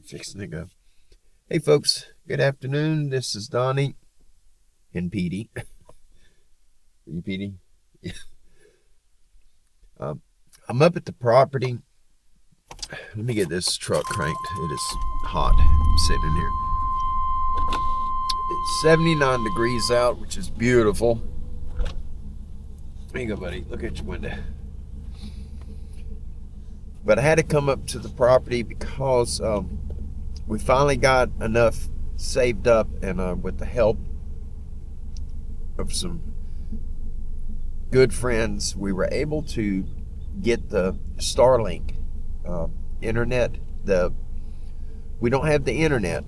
Fixing to go. Hey folks, good afternoon. This is Donnie and Petey. Are you Petey? Yeah. I'm up at the property. Let me get this truck cranked. It is hot sitting in here. It's 79 degrees out, which is beautiful. There you go, buddy. Look at your window. But I had to come up to the property because we finally got enough saved up, and with the help of some good friends, we were able to get the Starlink internet. We don't have the internet,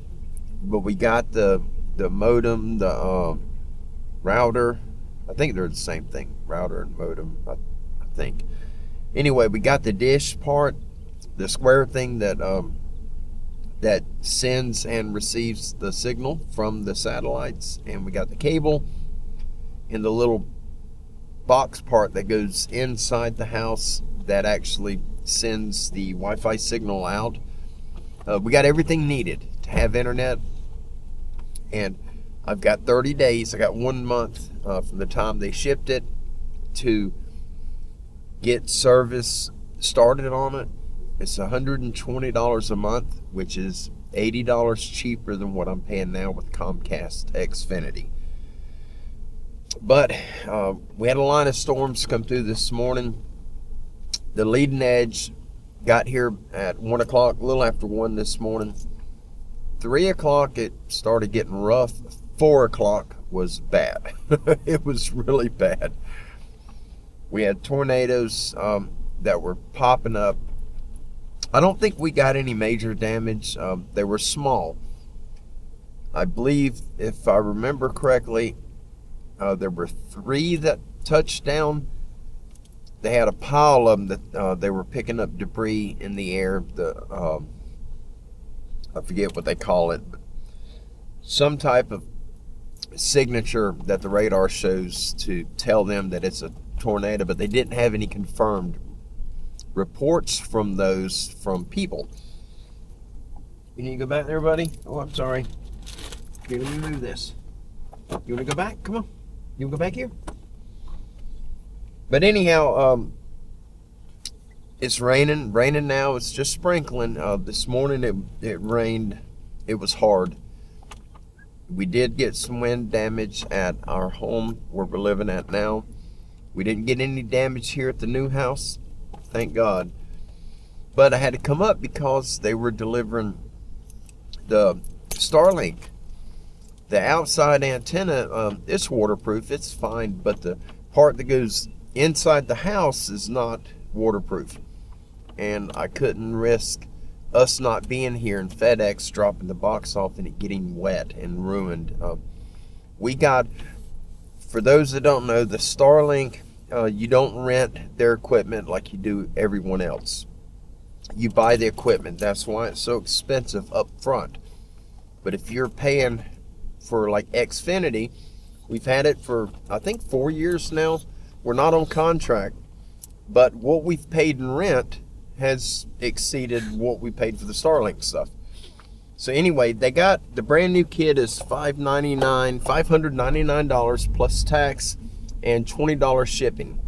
but we got the modem, the router. I think they're the same thing, router and modem, I think. Anyway, we got the dish part, the square thing that that sends and receives the signal from the satellites, and we got the cable and the little box part that goes inside the house that actually sends the Wi-Fi signal out. We got everything needed to have internet, and I've got 30 days. I got 1 month from the time they shipped it to get service started on it. It's $120 a month, which is $80 cheaper than what I'm paying now with Comcast Xfinity. But we had a line of storms come through this morning. The leading edge got here at 1 o'clock, a little after 1 this morning. 3 o'clock, it started getting rough. 4 o'clock was bad. It was really bad. We had tornadoes that were popping up. I don't think we got any major damage. They were small. I believe, if I remember correctly, there were 3 that touched down. They had a pile of them that they were picking up debris in the air. I forget what they call it, but some type of signature that the radar shows to tell them that it's a tornado, but they didn't have any confirmed reports from those from people. You need to go back there, buddy? Oh, I'm sorry. Here, let me move this. You want to go back? Come on. You want to go back here? But anyhow, it's raining now. It's just sprinkling. This morning it rained. It was hard. We did get some wind damage at our home where we're living at now. We didn't get any damage here at the new house, thank God. But I had to come up because they were delivering the Starlink. The outside antenna, it's waterproof, it's fine, but the part that goes inside the house is not waterproof. And I couldn't risk us not being here and FedEx dropping the box off and it getting wet and ruined. We got, for those that don't know, the Starlink, you don't rent their equipment like you do everyone else. You buy the equipment. That's why it's so expensive up front. But if you're paying for like Xfinity, we've had it for I think 4 years now. We're not on contract, but what we've paid in rent has exceeded what we paid for the Starlink stuff. So anyway, they got the brand new kit is $599 plus tax and $20 shipping.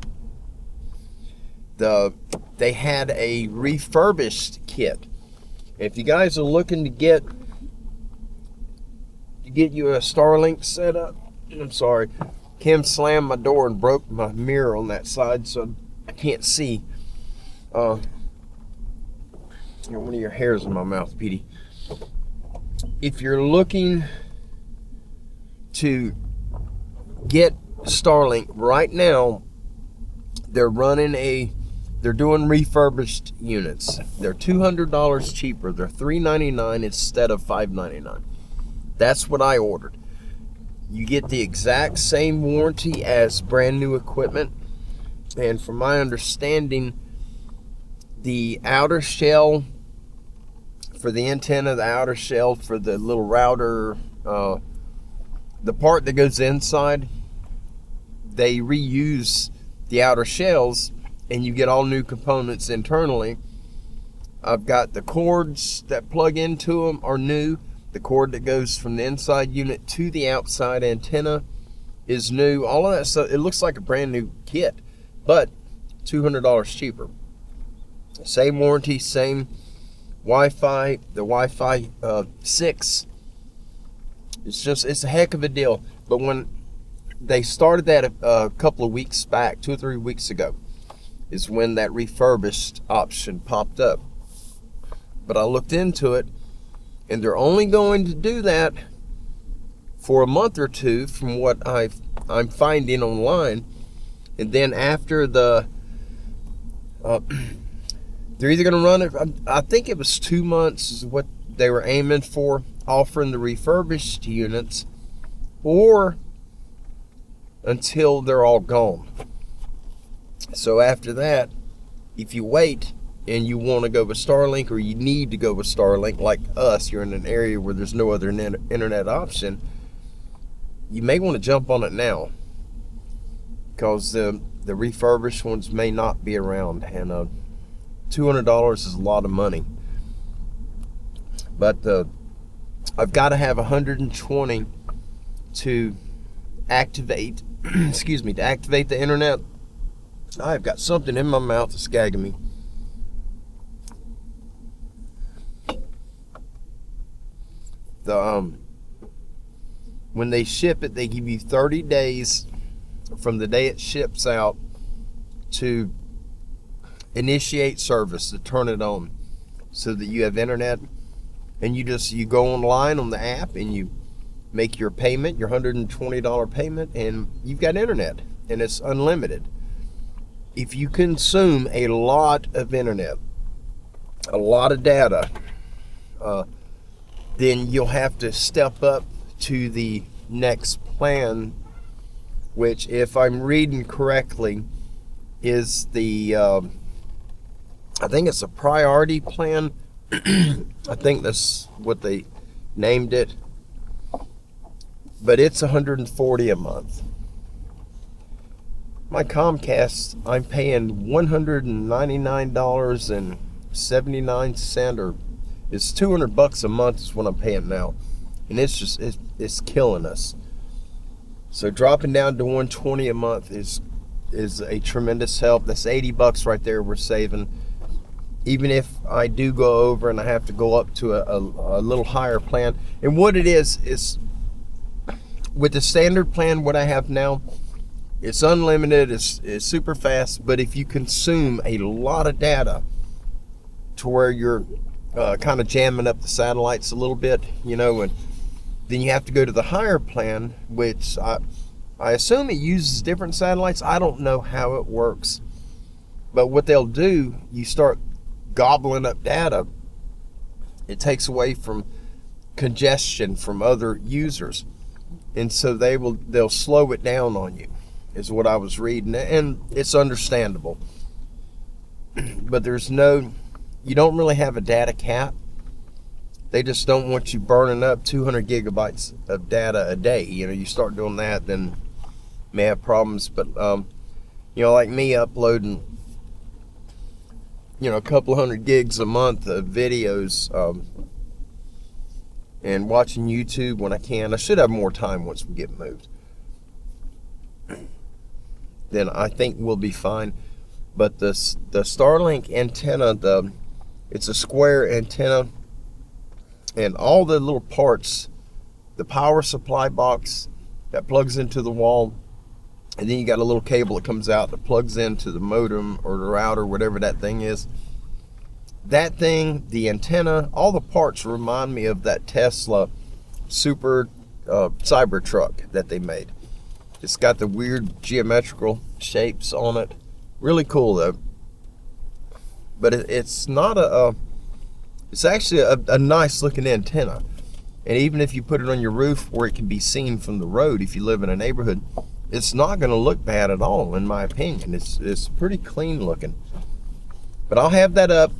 They had a refurbished kit. If you guys are looking to get you a Starlink set up, I'm sorry, Kim slammed my door and broke my mirror on that side, so I can't see. One of your hairs in my mouth, Petey. If you're looking to get Starlink right now, they're doing refurbished units. They're $200 cheaper. They're $399 instead of $599. That's what I ordered. You get the exact same warranty as brand new equipment, and from my understanding, the outer shell for the antenna, the outer shell for the little router, the part that goes inside, they reuse the outer shells and you get all new components internally. I've got the cords that plug into them are new. The cord that goes from the inside unit to the outside antenna is new. All of that stuff, it looks like a brand new kit, but $200 cheaper. Same warranty, same Wi-Fi, the Wi-Fi 6. It's a heck of a deal. But when they started that a couple of weeks back, 2 or 3 weeks ago, is when that refurbished option popped up. But I looked into it, and they're only going to do that for a month or two from what I'm finding online. And then after they're either going to run it, I think it was 2 months is what they were aiming for, offering the refurbished units, or until they're all gone. So after that, if you wait and you want to go with Starlink, or you need to go with Starlink, like us, you're in an area where there's no other internet option, you may want to jump on it now, because the refurbished ones may not be around, and $200 is a lot of money. But I've got to have 120 to activate to activate the internet. I've got something in my mouth that's gagging me. When they ship it, they give you 30 days from the day it ships out to initiate service, to turn it on, so that you have internet. And you go online on the app and you make your payment, your $120 payment, and you've got internet, and it's unlimited. If you consume a lot of internet, a lot of data, then you'll have to step up to the next plan, which, if I'm reading correctly, is the I think it's a priority plan. I think that's what they named it, but it's $140 a month. My Comcast, I'm paying $199.79, or it's $200 a month is what I'm paying now, and it's killing us. So dropping down to $120 a month is a tremendous help. That's $80 right there we're saving. Even if I do go over and I have to go up to a little higher plan. And what it is with the standard plan, what I have now, it's unlimited, it's super fast, but if you consume a lot of data to where you're kind of jamming up the satellites a little bit, and then you have to go to the higher plan, which I assume it uses different satellites. I don't know how it works. But what they'll do, you start gobbling up data, it takes away from congestion from other users, and so they'll slow it down on you, is what I was reading, and it's understandable. But you don't really have a data cap. They just don't want you burning up 200 gigabytes of data a day. You start doing that, then you may have problems. But like me uploading a couple hundred gigs a month of videos, and watching YouTube when I can. I should have more time once we get moved. Then I think we'll be fine. But the Starlink antenna, it's a square antenna, and all the little parts, the power supply box that plugs into the wall, and then you got a little cable that comes out that plugs into the modem or the router, whatever that thing is. That thing, the antenna, all the parts remind me of that Tesla super Cybertruck that they made. It's got the weird geometrical shapes on it. Really cool though. But it's not it's actually a nice looking antenna. And even if you put it on your roof where it can be seen from the road, if you live in a neighborhood, it's not going to look bad at all, in my opinion. It's pretty clean looking. But I'll have that up.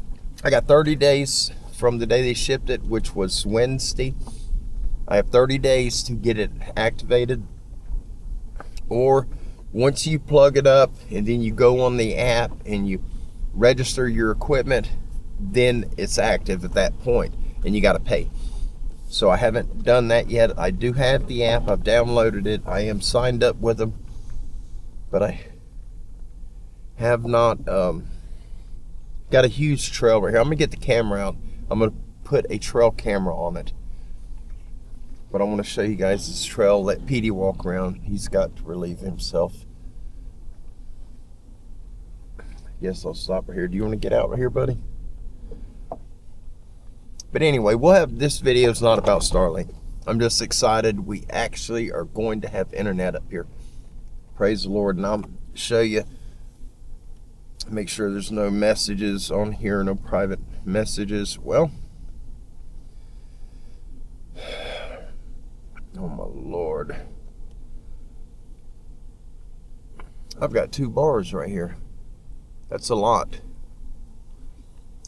I got 30 days from the day they shipped it, which was Wednesday. I have 30 days to get it activated. Or once you plug it up and then you go on the app and you register your equipment, then it's active at that point, and you got to pay. So I haven't done that yet. I do have the app. I've downloaded it. I am signed up with them, but I have not got a huge trail right here. I'm gonna get the camera out. I'm gonna put a trail camera on it, but I want to show you guys this trail. Let Petey walk around. He's got to relieve himself. Yes, I'll stop right here. Do you want to get out right here, buddy? But anyway, we'll have, this video is not about Starlink. I'm just excited we actually are going to have internet up here. Praise the Lord. And I'll show you, make sure there's no messages on here, no private messages. Well, oh my Lord. I've got 2 bars right here. That's a lot.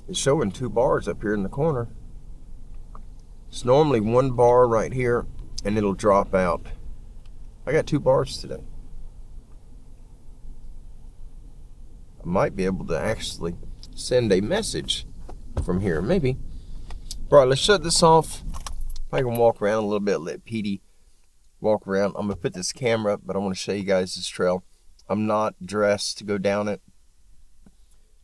It's showing 2 bars up here in the corner. It's normally 1 bar right here, and it'll drop out. I got 2 bars today. I might be able to actually send a message from here, maybe. All right, let's shut this off. I can walk around a little bit, let Petey walk around. I'm gonna put this camera up, but I want to show you guys this trail. I'm not dressed to go down it.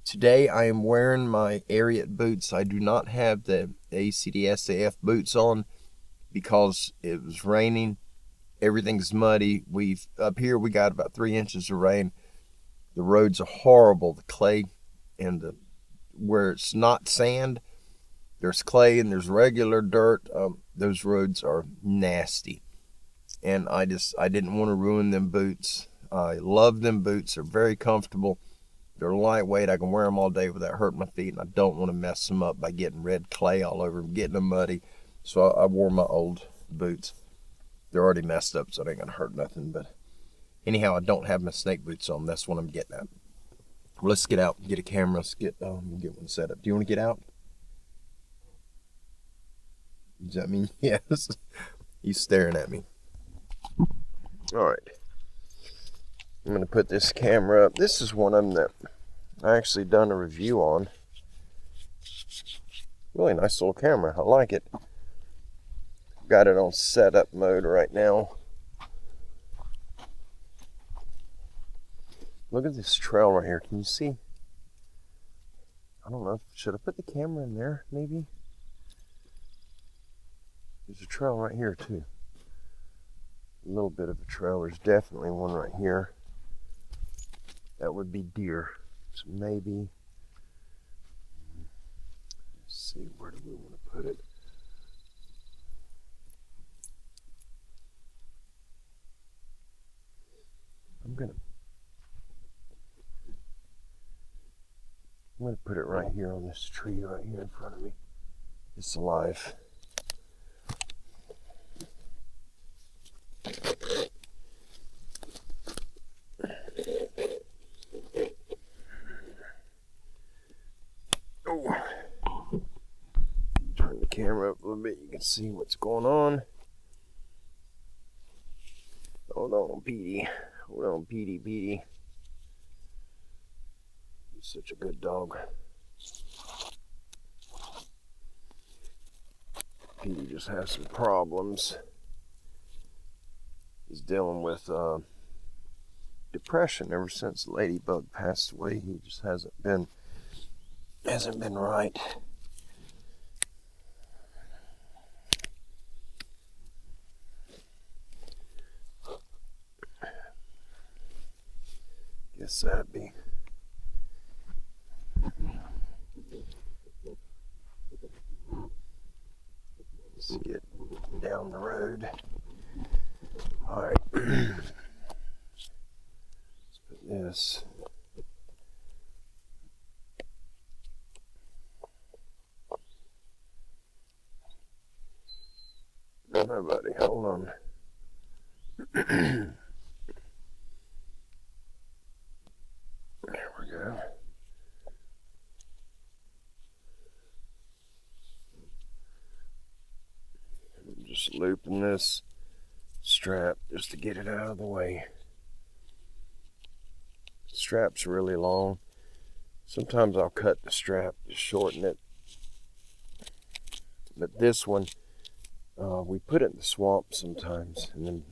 Today I am wearing my Ariat boots. I do not have the ACDSAF boots on because it was raining. Everything's muddy. Up here we got about 3 inches of rain. The roads are horrible. The clay and where it's not sand, there's clay and there's regular dirt. Those roads are nasty, and I didn't want to ruin them boots. I love them boots. They're very comfortable. They're lightweight. I can wear them all day without hurting my feet, and I don't want to mess them up by getting red clay all over them, getting them muddy. So I wore my old boots. They're already messed up, so they ain't gonna hurt nothing. But anyhow, I don't have my snake boots on. That's what I'm getting at. Well, let's get out and get a camera. Let's get one set up. Do you want to get out? Does that mean yes? He's staring at me. All right. I'm going to put this camera up. This is one of them that I actually done a review on. Really nice little camera. I like it. Got it on setup mode right now. Look at this trail right here. Can you see? I don't know. Should I put the camera in there, maybe? There's a trail right here, too. A little bit of a trail. There's definitely one right here. That would be deer. So maybe, let's see, where do we want to put it? I'm gonna put it right here on this tree right here in front of me. It's alive. Turn the camera up a little bit. You can see what's going on. Hold on, Petey. Hold on, Petey. He's such a good dog. Petey just has some problems. He's dealing with depression ever since Ladybug passed away. He just hasn't been right. Guess that'd be. Let's get down the road. All right. Let's put this. No, buddy, hold on. There we go. I'm just looping this strap just to get it out of the way. The strap's really long, Sometimes I'll cut the strap to shorten it. But this one, we put it in the swamp sometimes, and then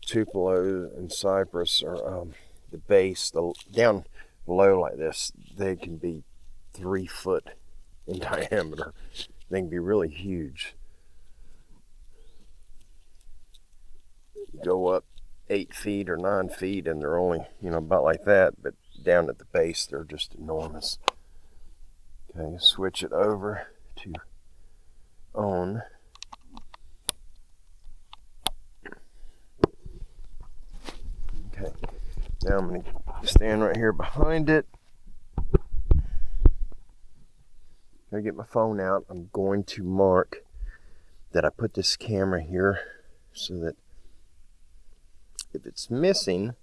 Tupelo and cypress are the base, down below like this, they can be 3 foot in diameter. They can be really huge. You go up 8 feet or 9 feet and they're only, about like that, but down at the base they're just enormous. Okay, switch it over to on. Okay, now I'm going to stand right here behind it. I get my phone out. I'm going to mark that I put this camera here so that if it's missing,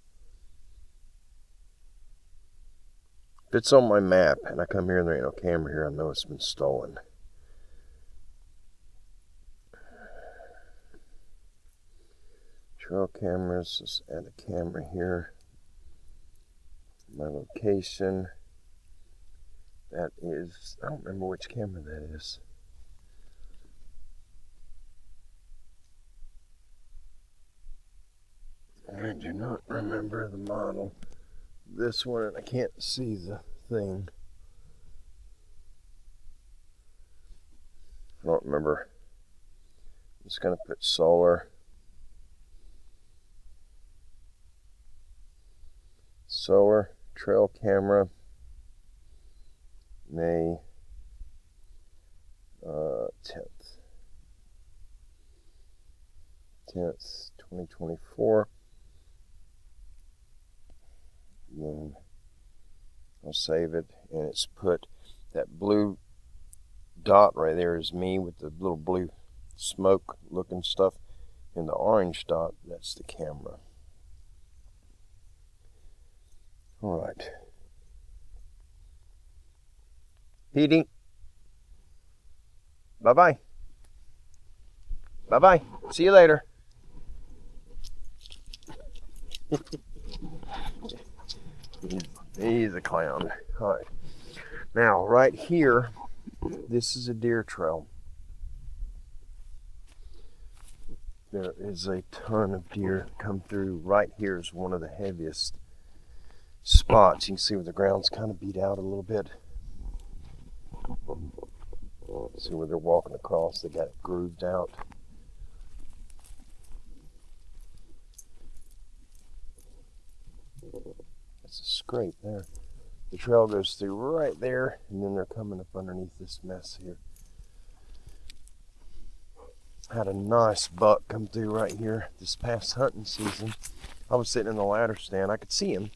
if it's on my map and I come here and there ain't no camera here, I know it's been stolen. Trail cameras, let's add a camera here. My location, that is, I don't remember which camera that is. I do not remember the model. This one, and I can't see the thing. I don't remember. I'm just going to put solar. Solar trail camera, May 10th, 2024. Then I'll save it, and it's put that blue dot right there is me with the little blue smoke looking stuff, and the orange dot, that's the camera. All right. Petey. Bye-bye. Bye-bye. See you later. He's a clown. All right. Now, right here, this is a deer trail. There is a ton of deer come through. Right here is one of the heaviest spots. You can see where the ground's kind of beat out a little bit. See where they're walking across, they got it grooved out. That's a scrape there. The trail goes through right there, and then they're coming up underneath this mess here. Had a nice buck come through right here this past hunting season. I was sitting in the ladder stand. I could see him,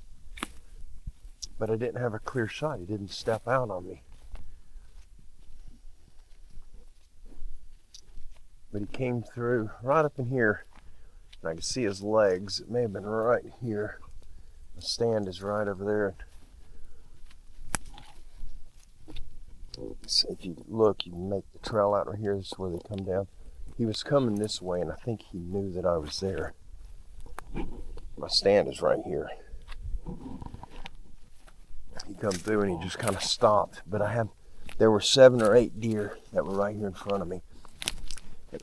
but I didn't have a clear shot. He didn't step out on me. But he came through right up in here, and I could see his legs. It may have been right here. The stand is right over there. So if you look, you make the trail out right here. This is where they come down. He was coming this way, and I think he knew that I was there. My stand is right here. He come through and he just kind of stopped. But there were 7 or 8 deer that were right here in front of me.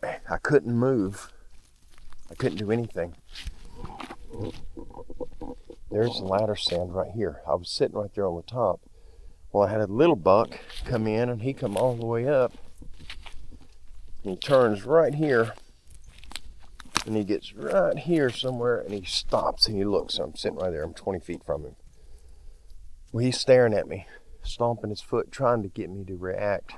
I couldn't move. I couldn't do anything. There's the ladder stand right here. I was sitting right there on the top. Well, I had a little buck come in, and he come all the way up. And he turns right here, and he gets right here somewhere, and he stops, and he looks. I'm sitting right there. I'm 20 feet from him. Well, he's staring at me, stomping his foot, trying to get me to react,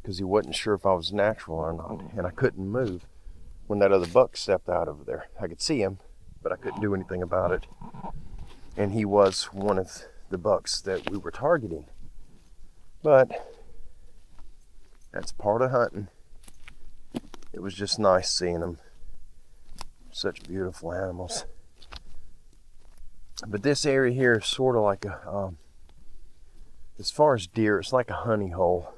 because he wasn't sure if I was natural or not, and I couldn't move when that other buck stepped out over there. I could see him, but I couldn't do anything about it. And he was one of the bucks that we were targeting. But that's part of hunting. It was just nice seeing them. Such beautiful animals. But this area here is sort of like as far as deer, it's like a honey hole.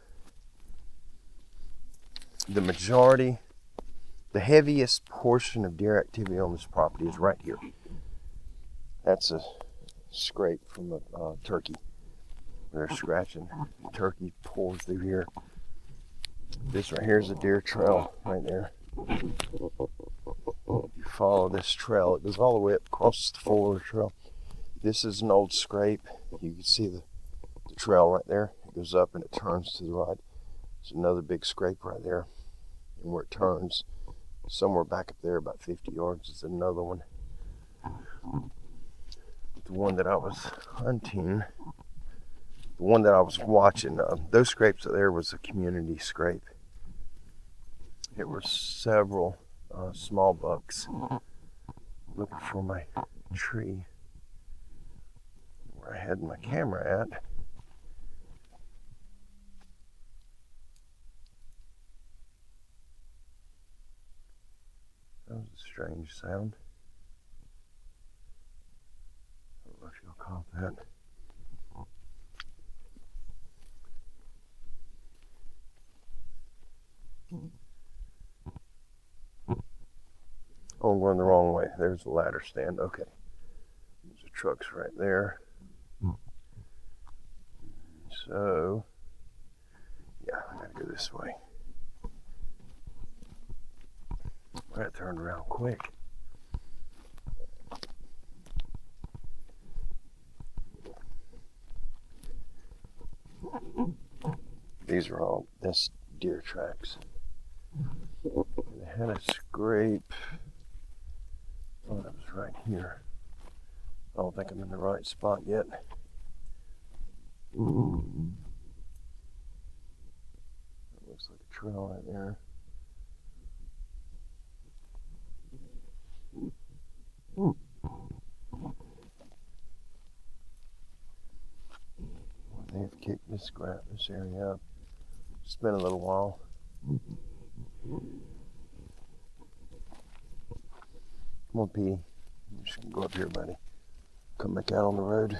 The majority, the heaviest portion of deer activity on this property is right here. That's a scrape from a turkey. They're scratching. The turkey pulls through here. This right here is a deer trail right there. If you follow this trail, it goes all the way up across the forward trail. This is an old scrape. You can see the trail right there. It goes up and it turns to the right. There's another big scrape right there. And where it turns, somewhere back up there about 50 yards is another one. The one that I was hunting, the one that I was watching, those scrapes there was a community scrape. It were several small bucks looking for my tree where I had my camera at. That was a strange sound. I don't know if y'all caught that. Oh, I'm going the wrong way. There's the ladder stand. Okay. There's the trucks right there. So, yeah, I gotta go this way. I got turned around quick. These are all, that's deer tracks. They had a scrape. Oh, that was right here. I don't think I'm in the right spot yet. That looks like a trail right there. They've kicked this area up. It's been a little while. Come on, Petey. You just go up here, buddy. Come back out on the road.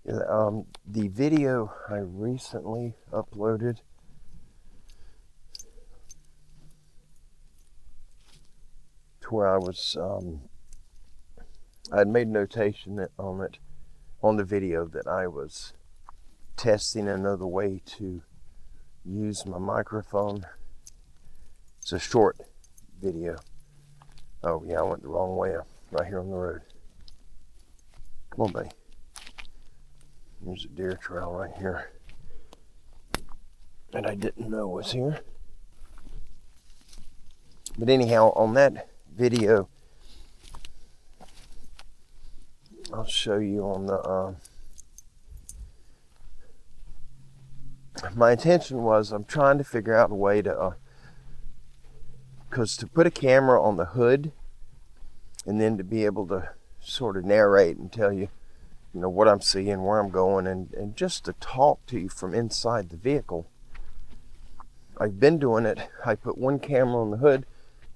Yeah, the video I recently uploaded to where I was, I had made notation on the video that I was testing another way to use my microphone. It's a short video. Oh yeah, I went the wrong way right here on the road. Come on, buddy. There's a deer trail right here that I didn't know was here. But anyhow, on that video, I'll show you on the my intention was I'm trying to figure out a way to because to put a camera on the hood and then to be able to sort of narrate and tell you, you know, what I'm seeing, where I'm going, and just to talk to you from inside the vehicle. I've been doing it. I put one camera on the hood,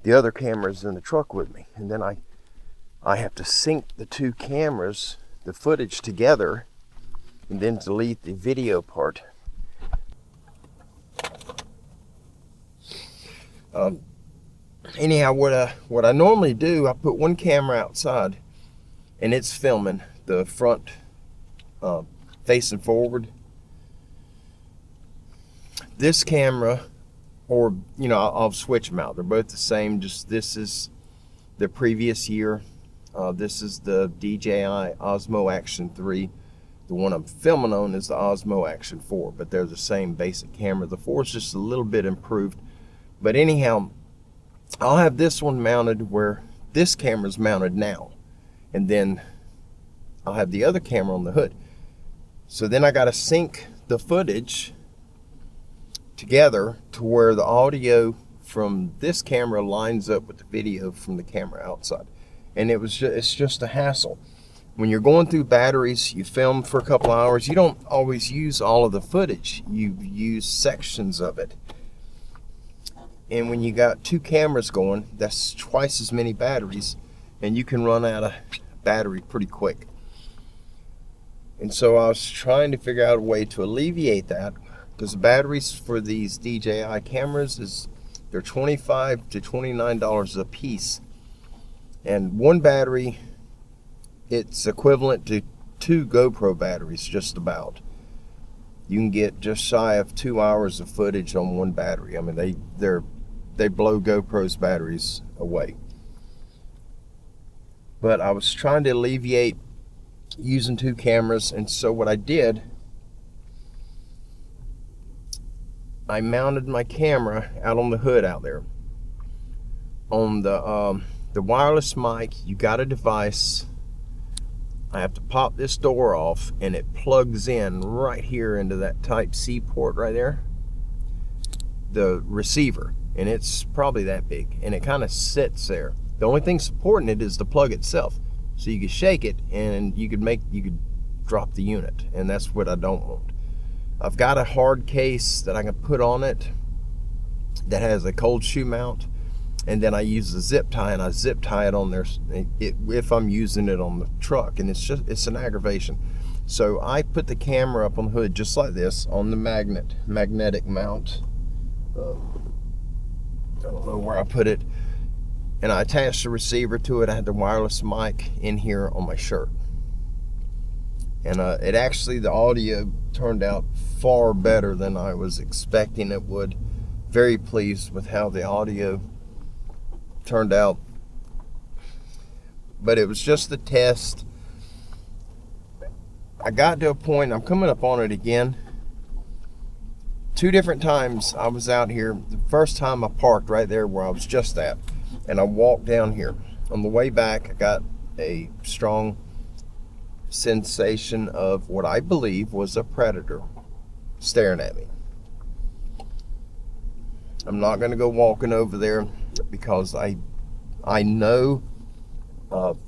the other camera's in the truck with me, and then I have to sync the two cameras, the footage together, and then delete the video part. Anyhow, what I normally do, I put one camera outside, and it's filming the front facing forward. This camera, or I'll switch them out. They're both the same. Just this is the previous year. This is the DJI Osmo Action 3. The one I'm filming on is the Osmo Action 4, but they're the same basic camera. The 4 is just a little bit improved. But anyhow, I'll have this one mounted where this camera's mounted now, and then I'll have the other camera on the hood. So then I got to sync the footage together to where the audio from this camera lines up with the video from the camera outside. And it's just a hassle. When you're going through batteries, you film for a couple hours, you don't always use all of the footage. You use sections of it. And when you got two cameras going, that's twice as many batteries, and you can run out of battery pretty quick. And so I was trying to figure out a way to alleviate that, because the batteries for these DJI cameras they're $25 to $29 a piece. And one battery, it's equivalent to 2 GoPro batteries, just about. You can get just shy of 2 hours of footage on one battery. I mean, they blow GoPro's batteries away. But I was trying to alleviate using 2 cameras, and so what I did, I mounted my camera out on the hood out there. On the wireless mic, you got a device. I have to pop this door off, and it plugs in right here into that Type-C port right there, the receiver, and it's probably that big, and it kind of sits there. The only thing supporting it is the plug itself, so you could shake it and you could drop the unit, and that's what I don't want. I've got a hard case that I can put on it that has a cold shoe mount, and then I use the zip tie, and I zip tie it on there if I'm using it on the truck, and it's an aggravation. So I put the camera up on the hood just like this on the magnetic mount. I don't know where I put it, and I attached the receiver to it. I had the wireless mic in here on my shirt, and the audio turned out far better than I was expecting it would. Very pleased with how the audio turned out, but it was just a test. I got to a point, I'm coming up on it again. 2 different times I was out here. The first time I parked right there where I was just at, and I walked down here. On the way back, I got a strong sensation of what I believe was a predator staring at me. I'm not going to go walking over there because I know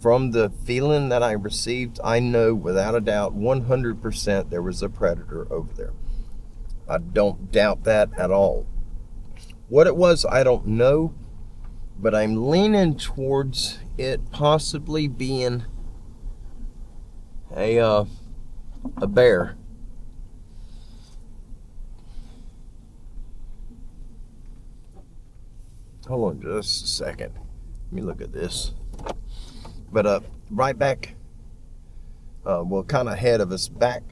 from the feeling that I received, I know without a doubt 100% there was a predator over there. I don't doubt that at all. What it was, I don't know, but I'm leaning towards it possibly being a bear. Hold on just a second. Let me look at this. But right back, well, kind of ahead of us, back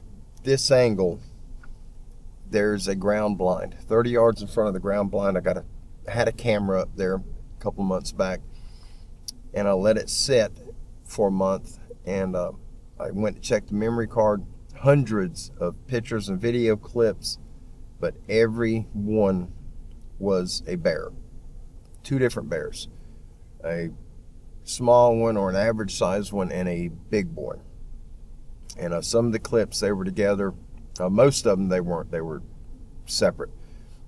this angle, there's a ground blind. 30 yards in front of the ground blind, I had a camera up there a couple months back, and I let it sit for a month, and I went to check the memory card, hundreds of pictures and video clips, but every one was a bear. 2 different bears, a small one or an average sized one, and a big boy. And some of the clips, they were together. Most of them they weren't, they were separate.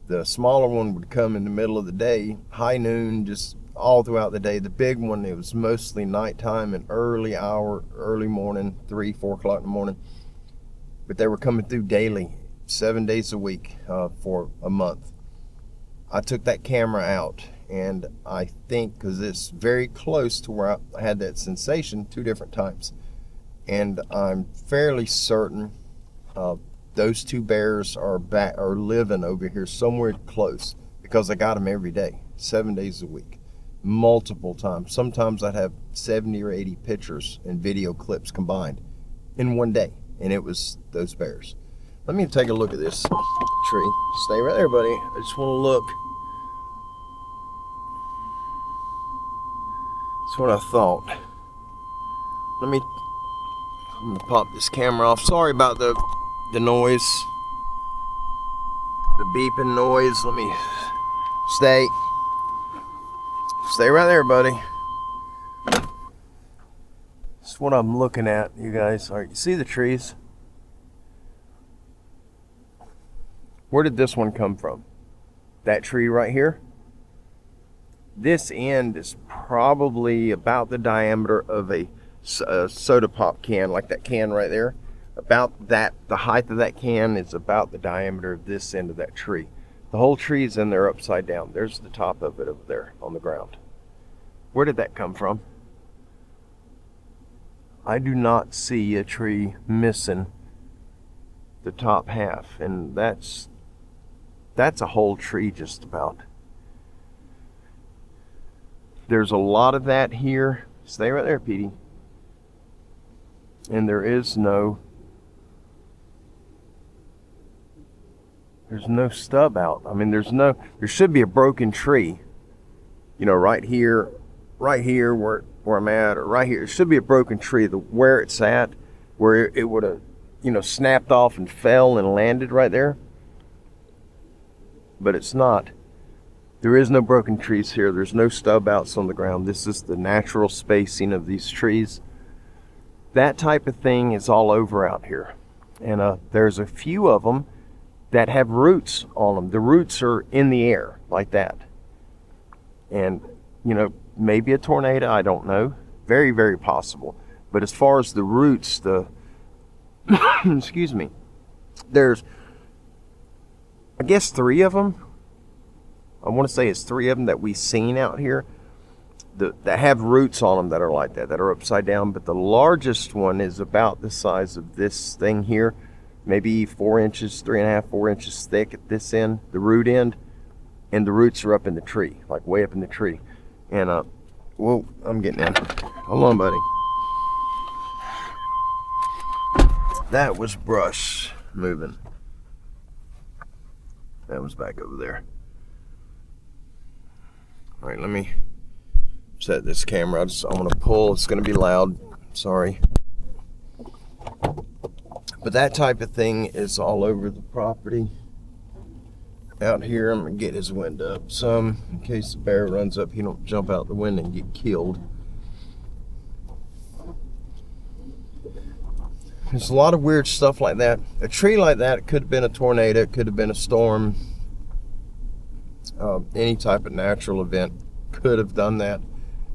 The smaller one would come in the middle of the day, high noon, just all throughout the day. The big one, it was mostly nighttime and early morning, 3-4 o'clock in the morning. But they were coming through daily, 7 days a week, for a month. I took that camera out, and I think, because it's very close to where I had that sensation 2 different times, and I'm fairly certain those 2 bears are living over here somewhere close, because I got them every day, 7 days a week, multiple times. Sometimes I'd have 70 or 80 pictures and video clips combined in one day, and it was those bears. Let me take a look at this tree. Stay right there, buddy. I just want to look. That's what I thought. I'm gonna pop this camera off. Sorry about the noise, the beeping noise. Let me stay right there, buddy. That's what I'm looking at, you guys. All right, you see the trees? Where did this one come from? That tree right here? This end is probably about the diameter of a soda pop can, like that can right there. About that, the height of that can is about the diameter of this end of that tree. The whole tree is in there upside down. There's the top of it over there on the ground. Where did that come from? I do not see a tree missing the top half, and that's a whole tree just about. There's a lot of that here, Stay right there, Petey. And there's no stub out. I mean, there should be a broken tree. You know, right here where I'm at, or right here. It should be a broken tree. Where it's at, where it would have, you know, snapped off and fell and landed right there. But it's not. There is no broken trees here. There's no stub outs on the ground. This is the natural spacing of these trees. That type of thing is all over out here. And there's a few of them that have roots on them. The roots are in the air like that. And, you know, maybe a tornado, I don't know. Very, very possible. But as far as the roots, excuse me, there's, I guess, 3 of them. I want to say it's 3 of them that we've seen out here that have roots on them that are like that are upside down. But the largest one is about the size of this thing here, maybe 4 inches, 3.5, 4 inches thick at this end, the root end, and the roots are up in the tree, like way up in the tree. And whoa, I'm getting in. Hold on, buddy. That was brush moving. That was back over there. All right, let me set this camera. I'm going to pull. It's going to be loud. Sorry. But that type of thing is all over the property. Out here, I'm going to get his window up some in case the bear runs up. He don't jump out the window and get killed. There's a lot of weird stuff like that. A tree like that, it could have been a tornado. It could have been a storm. Any type of natural event could have done that.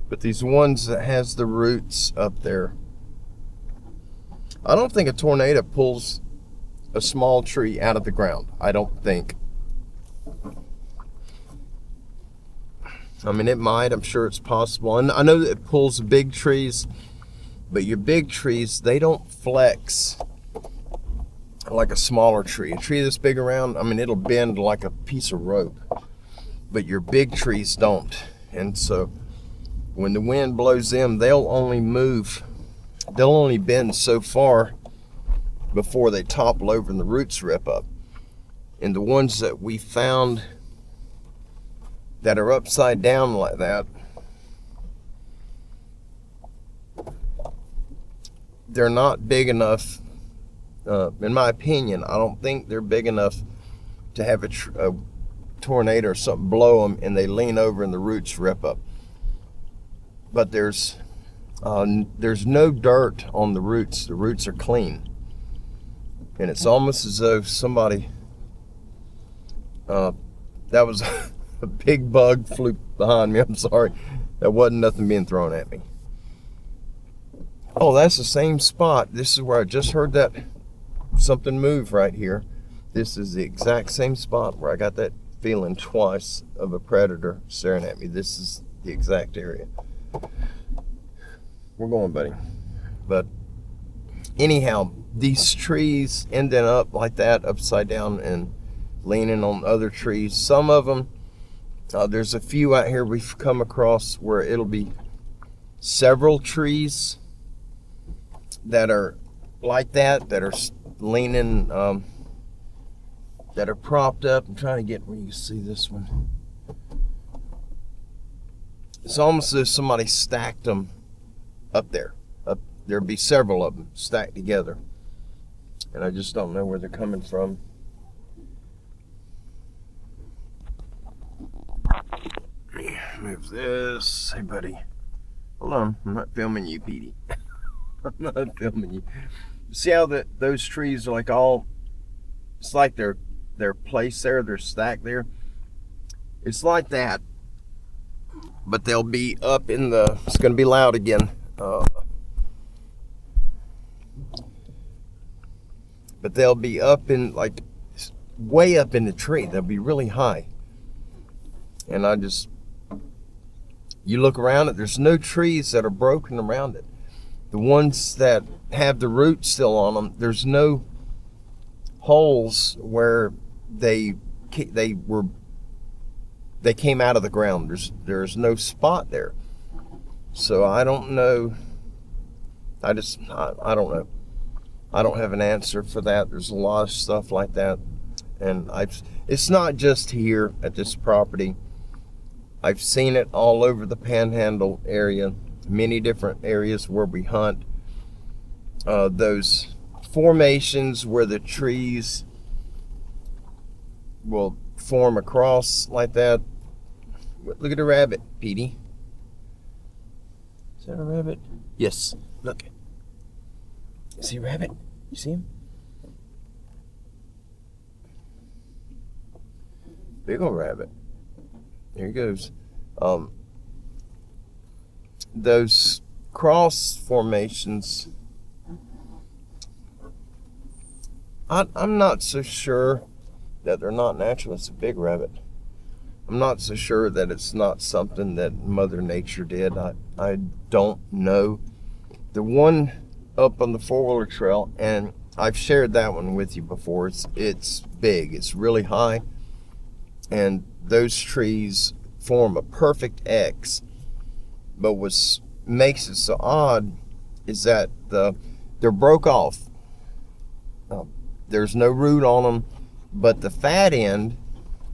But these ones that has the roots up there, I don't think a tornado pulls a small tree out of the ground. I don't think. I mean, it might. I'm sure it's possible. And I know that it pulls big trees, but your big trees, they don't flex like a smaller tree. A tree this big around, I mean, it'll bend like a piece of rope. But your big trees don't. And so when the wind blows them, they'll only bend so far before they topple over and the roots rip up. And the ones that we found that are upside down like that, they're not big enough, in my opinion. I don't think they're big enough to have a tornado or something blow them and they lean over and the roots rip up. But there's no dirt on the roots. The roots are clean, and it's almost as though somebody that was a big bug flew behind me. I'm sorry, that wasn't nothing being thrown at me. Oh, that's the same spot. This is where I just heard that something move right here. This is the exact same spot where I got that feeling twice of a predator staring at me. This is the exact area. We're going, buddy. But anyhow, these trees ending up like that, upside down and leaning on other trees. Some of them, there's a few out here we've come across where it'll be several trees that are like that are leaning, that are propped up. I'm trying to get where you see this one. It's almost as if somebody stacked them up there. There'd be several of them stacked together. And I just don't know where they're coming from. Move this. Hey, buddy. Hold on. I'm not filming you, Petey. I'm not filming you. See how those trees are like all, it's like they're placed there, they're stacked there. It's like that, but they'll be up in the, it's going to be loud again. But they'll be up in, like, way up in the tree. They'll be really high. And you look around it, there's no trees that are broken around it. The ones that have the roots still on them, there's no holes where they came out of the ground. There's no spot there. So I don't know. I don't know. I don't have an answer for that. There's a lot of stuff like that. And it's not just here at this property. I've seen it all over the Panhandle area, many different areas where we hunt. Those formations where the trees will form across like that. Look at the rabbit, Petey. Is that a rabbit? Yes, look. See a rabbit? You see him? Big old rabbit. There he goes. Those cross formations, I'm not so sure that they're not natural. It's a big rabbit. I'm not so sure that it's not something that Mother Nature did. I don't know. The one up on the four-wheeler trail, and I've shared that one with you before. It's big. It's really high, and those trees form a perfect X. But what makes it so odd is that they're broke off. There's no root on them, but the fat end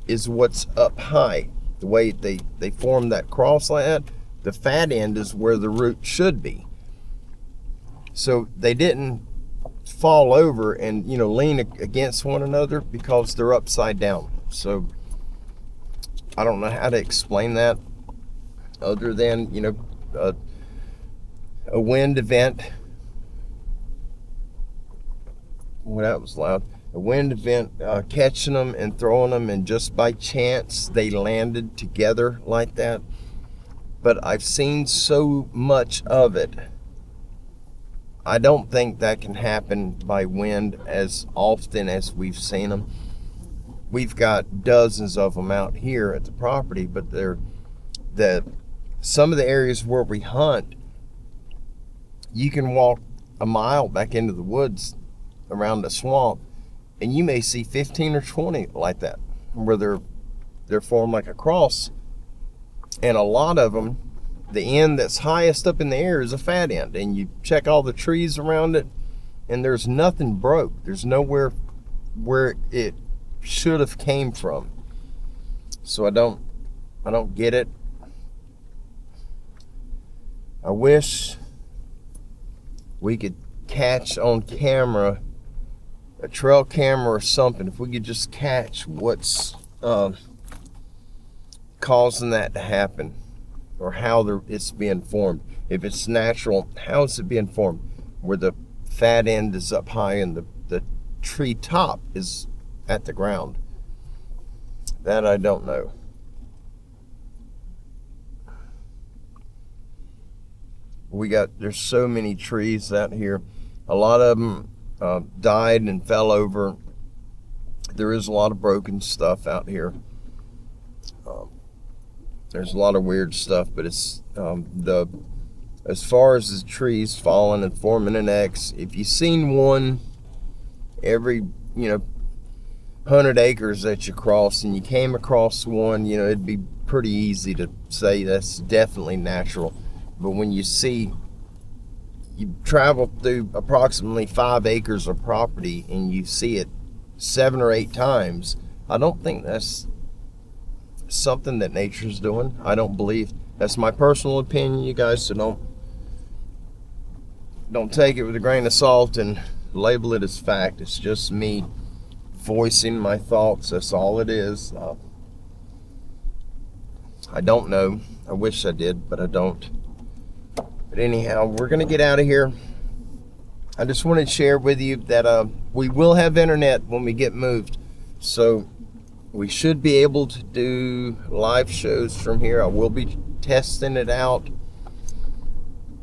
is what's up high. The way they form that cross like that, the fat end is where the root should be. So they didn't fall over and lean against one another because they're upside down. So I don't know how to explain that other than a wind event. Well, that was loud. A wind event catching them and throwing them, and just by chance they landed together like that. But I've seen so much of it, I don't think that can happen by wind as often as we've seen them. We've got dozens of them out here at the property, but some of the areas where we hunt, you can walk a mile back into the woods around the swamp, and you may see 15 or 20 like that, where they're formed like a cross. And a lot of them, the end that's highest up in the air is a fat end, and you check all the trees around it, and there's nothing broke. There's nowhere where it should have came from. So I don't get it. I wish we could catch on camera, a trail camera or something, if we could just catch what's causing that to happen, or how it's being formed. If it's natural, how is it being formed? Where the fat end is up high and the tree top is at the ground. That I don't know. There's so many trees out here. A lot of them died and fell over. There is a lot of broken stuff out here. There's a lot of weird stuff, but it's as far as the trees falling and forming an X, if you've seen one every 100 acres that you cross, and you came across one, it'd be pretty easy to say that's definitely natural. But when you travel through approximately 5 acres of property and you see it 7 or 8 times, I don't think that's something that nature's doing. I don't believe. That's my personal opinion, you guys, so don't take it with a grain of salt and label it as fact. It's just me voicing my thoughts. That's all it is. I don't know. I wish I did, but I don't. But anyhow, we're gonna get out of here. I just wanted to share with you that we will have internet when we get moved, so we should be able to do live shows from here. I will be testing it out.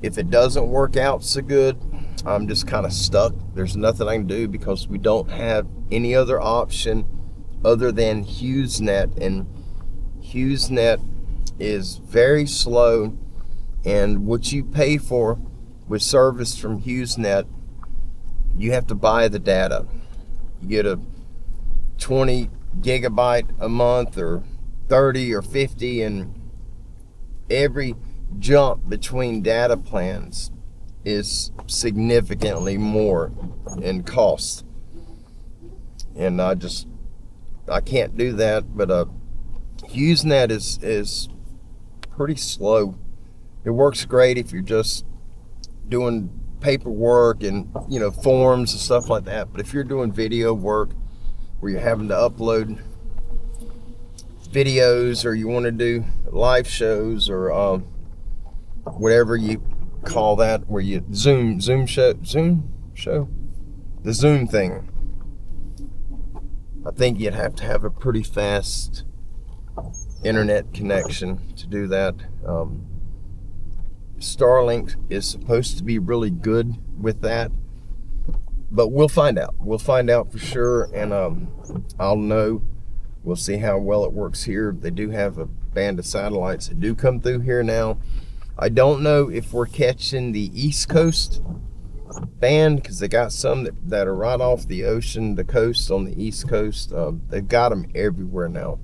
If it doesn't work out so good, I'm just kind of stuck. There's nothing I can do because we don't have any other option other than HughesNet, and HughesNet is very slow, and what you pay for with service from HughesNet, you have to buy the data. You get a 20 gigabyte a month, or 30 or 50, and every jump between data plans is significantly more in cost, and I can't do that. But HughesNet is pretty slow. It works great if you're just doing paperwork and forms and stuff like that, but if you're doing video work where you're having to upload videos, or you want to do live shows, or whatever you call that, where you Zoom show, the Zoom thing, I think you'd have to have a pretty fast internet connection to do that. Starlink is supposed to be really good with that, but we'll find out. We'll find out for sure, and I'll know. We'll see how well it works here. They do have a band of satellites that do come through here now. I don't know if we're catching the East Coast band, because they got some that are right off the ocean, the coast on the East Coast. They've got them everywhere now,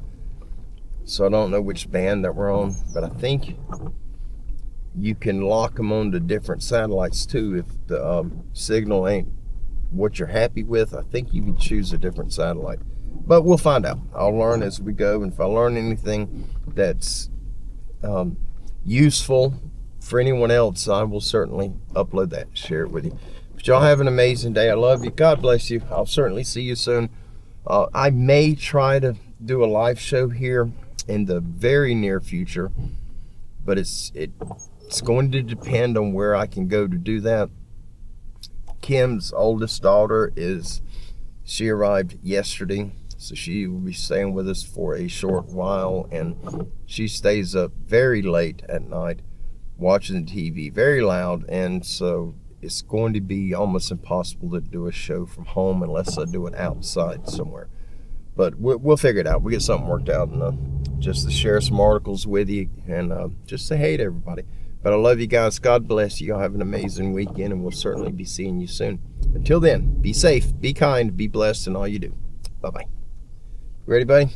so I don't know which band that we're on, but I think you can lock them onto different satellites too. If the signal ain't what you're happy with, I think you can choose a different satellite. But we'll find out. I'll learn as we go, and if I learn anything that's useful for anyone else, I will certainly upload that and share it with you. But y'all have an amazing day. I love you. God bless you. I'll certainly see you soon. I may try to do a live show here in the very near future, but it's going to depend on where I can go to do that. Kim's oldest daughter she arrived yesterday, so she will be staying with us for a short while, and she stays up very late at night watching the TV, very loud, and so it's going to be almost impossible to do a show from home unless I do it outside somewhere. But we'll figure it out. We'll get something worked out, and just to share some articles with you, and just say hey to everybody. But I love you guys. God bless you. Y'all have an amazing weekend, and we'll certainly be seeing you soon. Until then, be safe, be kind, be blessed in all you do. Bye-bye. Ready, buddy?